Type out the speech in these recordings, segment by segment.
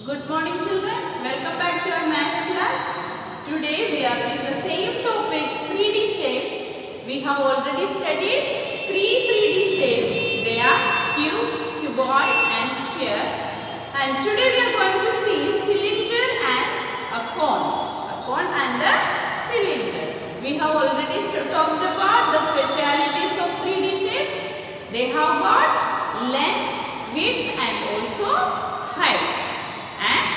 Good morning children, welcome back to our maths class. Today we are doing the same topic 3D shapes. We have already studied three 3D shapes. They are cube, cuboid and sphere. And today we are going to see cylinder and a cone and a cylinder. We have already talked about the specialities of 3D shapes. They have got length, width and also height. And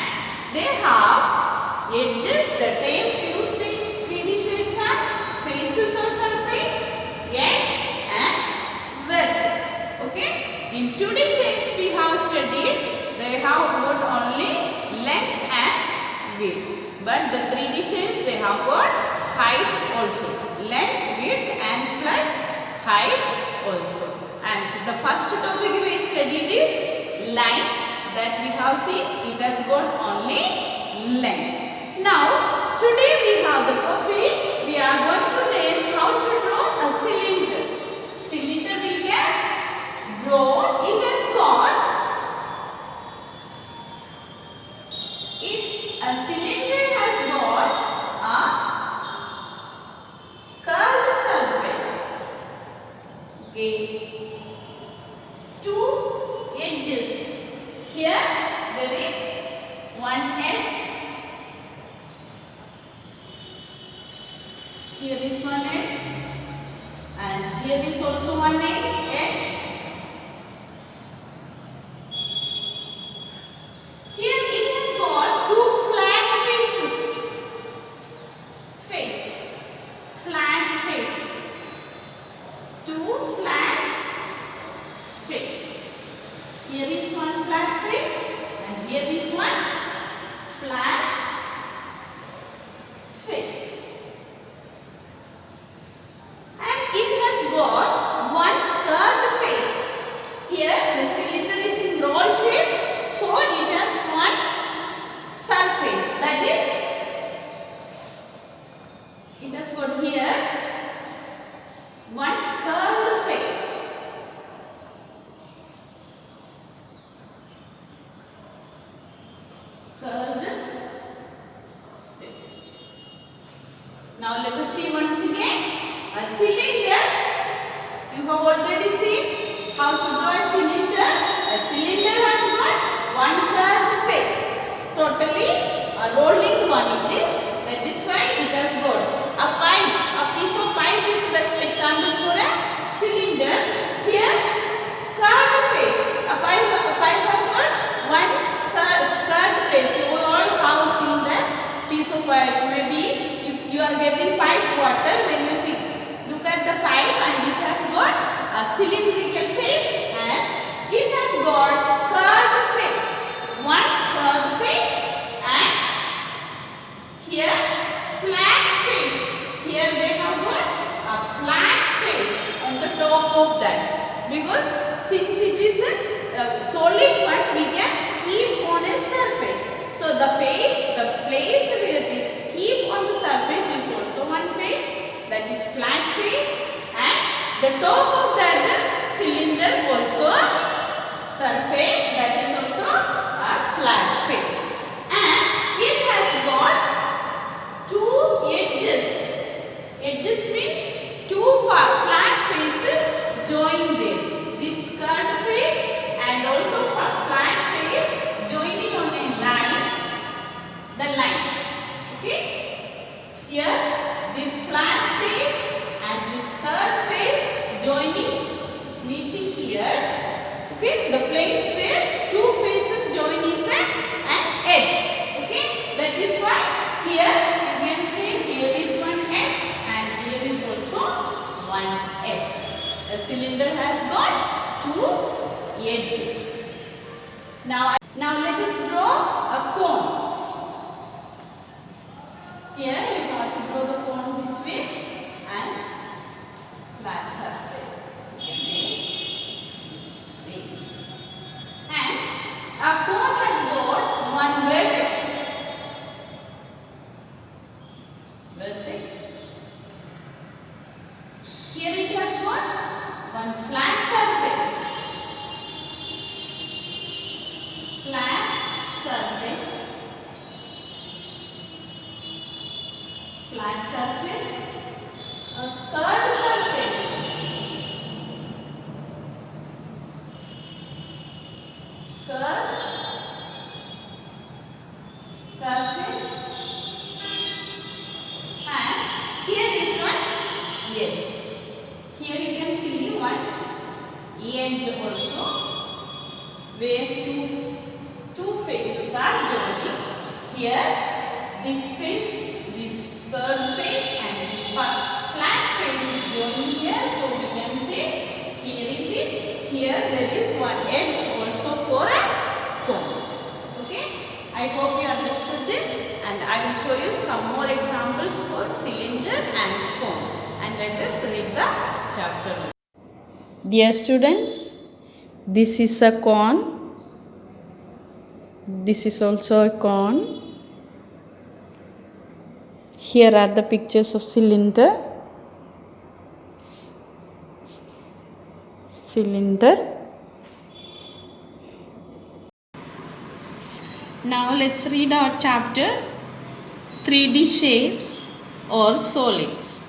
they have edges. The terms used in 3D shapes are faces or surface, edge and vertex. Okay. In 2D shapes we have studied they have got only length and width. But the 3D shapes they have got height also. Length, width and plus height also. And the first topic we studied is line. That we have seen, it has got only length. Now, today we have the topic, we are going to learn how to draw a cylinder. Cylinder we can draw, it has got, a cylinder has got a curved surface. Okay. Two edges. Here there is one edge, here is one edge and here is also one edge. Here it has got two flat face, two flat face. Here is one flat face and here is one flat face. And it has got one curved face. Here the cylinder is in roll shape, so it has one surface. That is, it has got here one curved face. Now let us see once again a cylinder. You have already seen how to draw a cylinder. A cylinder has got one curved face. Totally a rolling one it is. That is why it has got a pipe. A piece of pipe is the best example for a cylinder. Here curved face. A pipe has got one curved face. You all have seen that piece of pipe. Maybe you are getting pipe water when you see. Look at the pipe and it has got a cylindrical shape and it has got curved face. One curved face and here flat face. Here they have got a flat face on the top of that. Because since it is a solid one, we can keep on a surface. So the face, the place where we keep on the surface is also one face, that is flat face, and the top of that cylinder also surface, that is also a flat face. And it has got two edges. Edges means two flat faces joined there. This curved face and also flat face joining on a line. The line. Okay? Here this flat face and this curved face joining, meeting here. Okay? The place where two faces join is an edge. Okay? That is why here you can say here is one edge and here is also one edge. A cylinder has got two edges. Now let us draw a cone. Here you have to draw the cone this way and flat surface. This way. And a cone has got one vertex. Here it has got one flat surface. Flat surface. flat surface, a curved surface, curved surface, and here is one edge. Here you can see one edge also, where two faces are joining. Here this face, this curved face, and this flat face is joining here. So we can say here is it. Here there is one edge also for a cone. Okay. I hope you understood this, and I will show you some more examples for cylinder and cone. And let us read the chapter. Dear students, this is a cone. This is also a cone. Here are the pictures of cylinder. Now let's read our chapter 3D shapes or solids.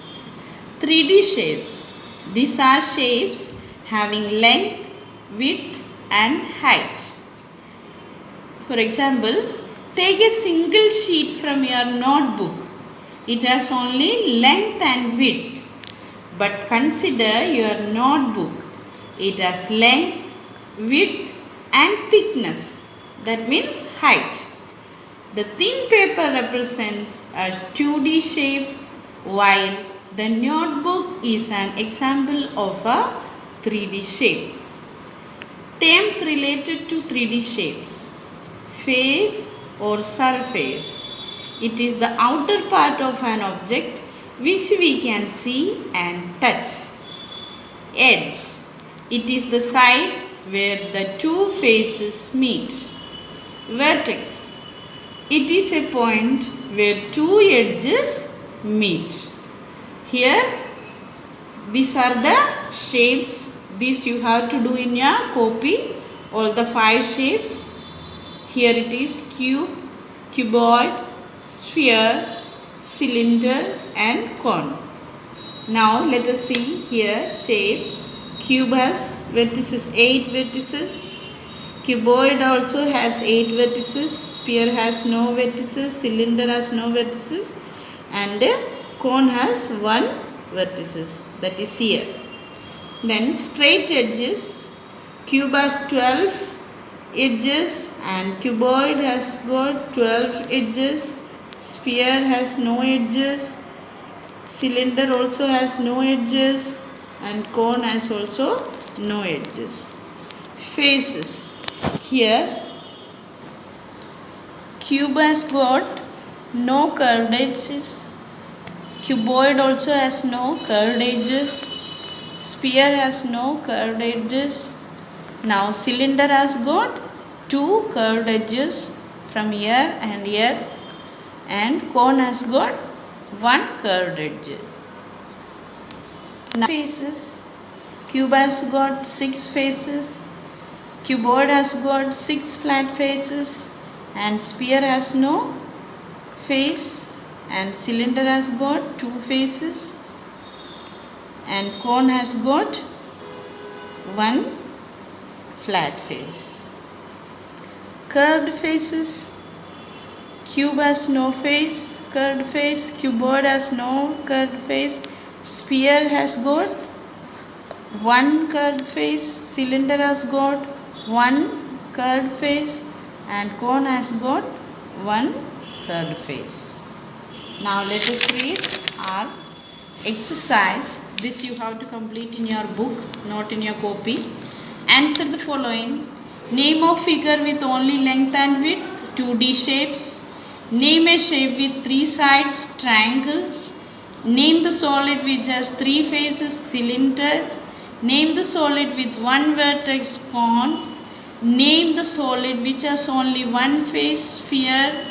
3D shapes. These are shapes having length, width and height. For example, take a single sheet from your notebook. It has only length and width. But consider your notebook. It has length, width and thickness. That means height. The thin paper represents a 2D shape, while the notebook is an example of a 3D shape. Terms related to 3D shapes. Face or surface. It is the outer part of an object which we can see and touch. Edge. It is the side where the two faces meet. Vertex. It is a point where two edges meet. Here, these are the shapes. This you have to do in your copy. All the 5 shapes. Here it is cube, cuboid, sphere, cylinder and cone. Now let us see here shape. Cube has vertices, 8 vertices. Cuboid also has 8 vertices. Sphere has no vertices. Cylinder has no vertices. And cone has 1 vertices. That is here. Then straight edges. Cube has 12 edges and cuboid has got 12 edges. Sphere has no edges. Cylinder also has no edges. And cone has also no edges. Faces. Here cube has got no curved edges. Cuboid also has no curved edges. Sphere has no curved edges. Now cylinder has got 2 curved edges from here and here, and cone has got 1 curved edge. Now faces. Cube has got 6 faces. Cuboid has got 6 flat faces, and sphere has no face, and cylinder has got 2 faces, and cone has got 1 flat face. Curved faces. Cube has no face, curved face. Cuboid has no curved face. Sphere has got 1 curved face. Cylinder has got 1 curved face, and cone has got 1 curved face. Now let us read our exercise. This you have to complete in your book, not in your copy. Answer the following. Name a figure with only length and width, 2D shapes. Name a shape with 3 sides, triangle. Name the solid which has 3 faces, cylinder. Name the solid with 1 vertex, cone. Name the solid which has only 1 face, sphere.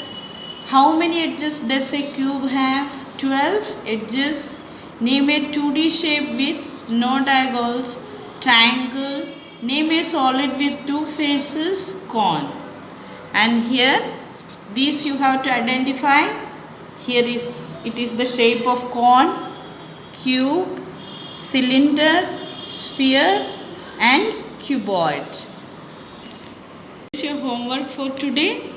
How many edges does a cube have? 12 edges. Name a 2D shape with no diagonals, triangle. Name a solid with 2 faces, cone. And here these you have to identify Here it is the shape of cone, cube, cylinder, sphere and cuboid. This is your homework for today.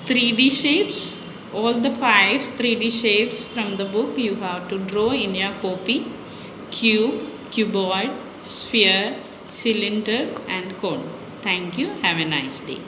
3D shapes. All the 5 3D shapes from the book you have to draw in your copy. Cube, cuboid, sphere, cylinder and cone. Thank you. Have a nice day.